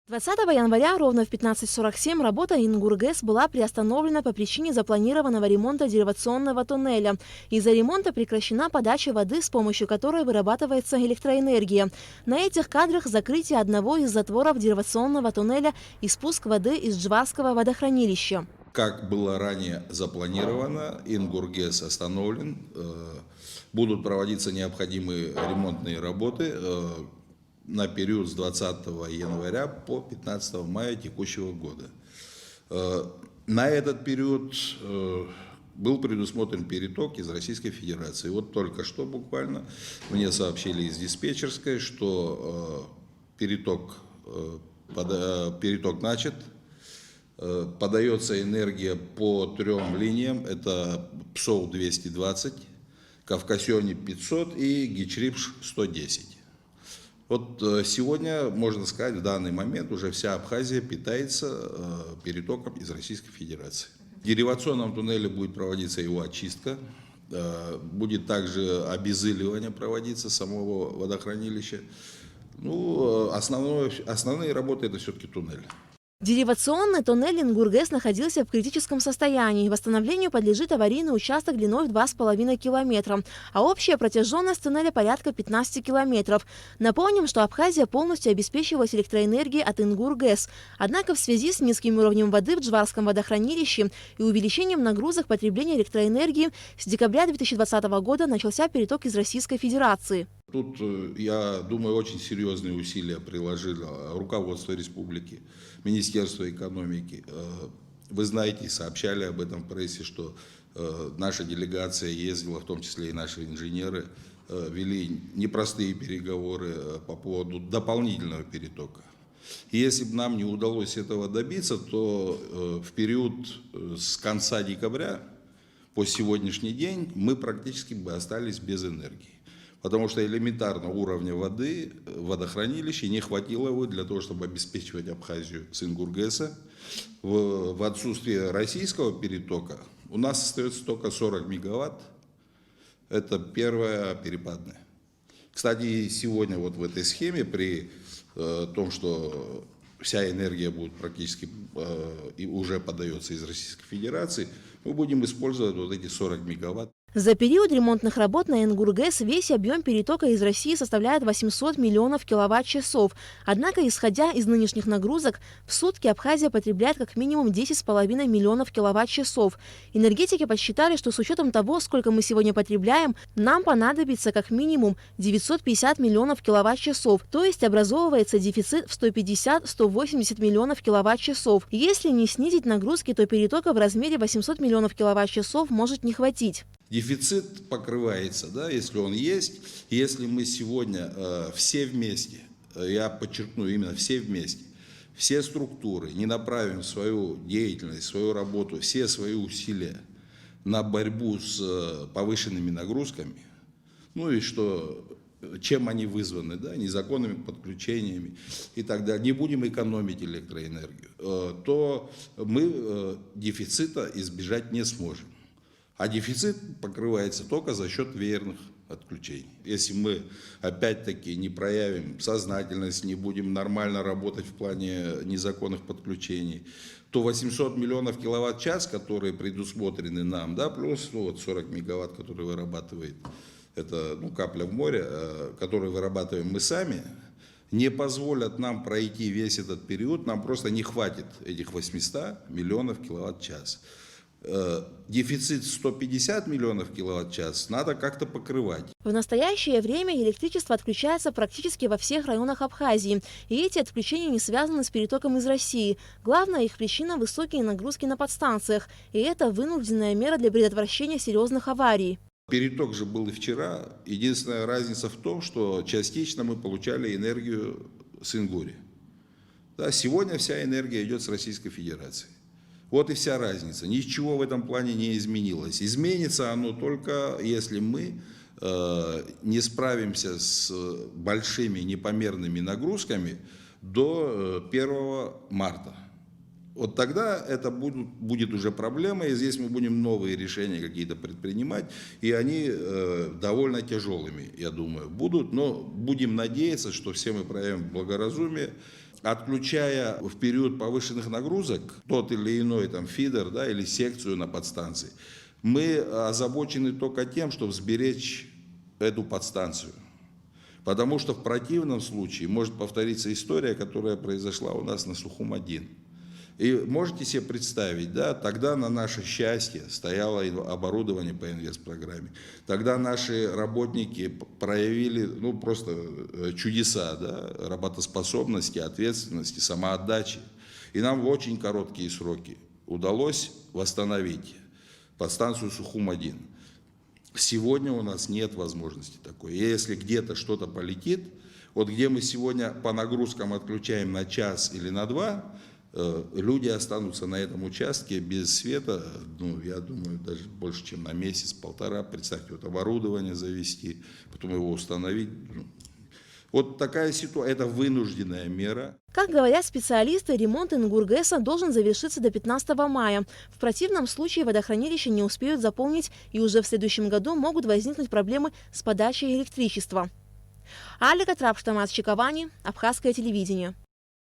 20 января ровно в 15:47 работа Ингургэс была приостановлена по причине запланированного ремонта деривационного туннеля. Из-за ремонта прекращена подача воды, с помощью которой вырабатывается электроэнергия. На этих кадрах закрытие одного из затворов деривационного туннеля и спуск воды из Джварского водохранилища. Как было ранее запланировано, Ингургэс остановлен. Будут проводиться необходимые ремонтные работы на период с 20 января по 15 мая текущего года. На этот период был предусмотрен переток из Российской Федерации. Вот только что буквально мне сообщили из диспетчерской, что переток начат. Подается энергия по 3 линиям. Это ПСОУ-220, Кавказиони 500 и Гичрипш 110. Вот сегодня, можно сказать, в данный момент уже вся Абхазия питается перетоком из Российской Федерации. В деривационном туннеле будет проводиться его очистка, будет также обеззыливание проводиться самого водохранилища. Основные работы это все-таки туннель. Деривационный туннель Ингургэс находился в критическом состоянии. Восстановлению подлежит аварийный участок длиной в 2,5 километра, а общая протяженность туннеля порядка 15 километров. Напомним, что Абхазия полностью обеспечивалась электроэнергией от Ингургэс. Однако в связи с низким уровнем воды в Джварском водохранилище и увеличением нагрузок потребления электроэнергии с декабря 2020 года начался переток из Российской Федерации. Тут, я думаю, очень серьезные усилия приложило руководство республики, Министерство экономики. Вы знаете, сообщали об этом в прессе, что наша делегация ездила, в том числе и наши инженеры, вели непростые переговоры по поводу дополнительного перетока. И если бы нам не удалось этого добиться, то в период с конца декабря по сегодняшний день мы практически бы остались без энергии. Потому что элементарно уровня воды в водохранилище не хватило его для того, чтобы обеспечивать Абхазию с Ингургэса. В отсутствие российского перетока у нас остается только 40 мегаватт. Это первая перепадная. Кстати, сегодня вот в этой схеме при том, что вся энергия будет практически и уже подается из Российской Федерации, мы будем использовать вот эти 40 мегаватт. За период ремонтных работ на Ингургэс весь объем перетока из России составляет 800 миллионов киловатт-часов. Однако, исходя из нынешних нагрузок, в сутки Абхазия потребляет как минимум 10,5 миллионов киловатт-часов. Энергетики подсчитали, что с учетом того, сколько мы сегодня потребляем, нам понадобится как минимум 950 миллионов киловатт-часов, то есть образовывается дефицит в 150-180 миллионов киловатт-часов. Если не снизить нагрузки, то перетока в размере 800 миллионов киловатт-часов может не хватить. Дефицит покрывается, да, если он есть. Если мы сегодня все вместе, я подчеркну, именно все вместе, все структуры не направим свою деятельность, свою работу, все свои усилия на борьбу с повышенными нагрузками, ну и что, чем они вызваны, да, незаконными подключениями и так далее, не будем экономить электроэнергию, то мы дефицита избежать не сможем. А дефицит покрывается только за счет веерных отключений. Если мы опять-таки не проявим сознательность, не будем нормально работать в плане незаконных подключений, то 800 миллионов киловатт-час, которые предусмотрены нам, да, плюс 40 мегаватт, которые вырабатывает, это капля в море, которые вырабатываем мы сами, не позволят нам пройти весь этот период, нам просто не хватит этих 800 миллионов киловатт-час. Дефицит 150 миллионов киловатт-час надо как-то покрывать. В настоящее время электричество отключается практически во всех районах Абхазии. И эти отключения не связаны с перетоком из России. Главная их причина – высокие нагрузки на подстанциях. И это вынужденная мера для предотвращения серьезных аварий. Переток же был и вчера. Единственная разница в том, что частично мы получали энергию с Ингури. Да, сегодня вся энергия идет с Российской Федерации. Вот и вся разница. Ничего в этом плане не изменилось. Изменится оно только, если мы не справимся с большими непомерными нагрузками до 1 марта. Вот тогда это будет уже проблема, и здесь мы будем новые решения какие-то предпринимать, и они довольно тяжелыми, я думаю, будут, но будем надеяться, что все мы проявим благоразумие отключая в период повышенных нагрузок тот или иной там фидер, да, или секцию на подстанции, мы озабочены только тем, чтобы сберечь эту подстанцию. Потому что в противном случае может повториться история, которая произошла у нас на Сухум-1. И можете себе представить, да, тогда на наше счастье стояло оборудование по инвестпрограмме. Тогда наши работники проявили просто чудеса, да, работоспособности, ответственности, самоотдачи. И нам в очень короткие сроки удалось восстановить подстанцию Сухум-1. Сегодня у нас нет возможности такой. И если где-то что-то полетит, вот где мы сегодня по нагрузкам отключаем на час или на 2, люди останутся на этом участке без света, я думаю, даже больше, чем на месяц-полтора. Представьте, вот оборудование завести, потом его установить. Вот такая ситуация, это вынужденная мера. Как говорят специалисты, ремонт Ингургэса должен завершиться до 15 мая. В противном случае водохранилище не успеют заполнить, и уже в следующем году могут возникнуть проблемы с подачей электричества. Алика Трапштамас Чиковани, Абхазское телевидение.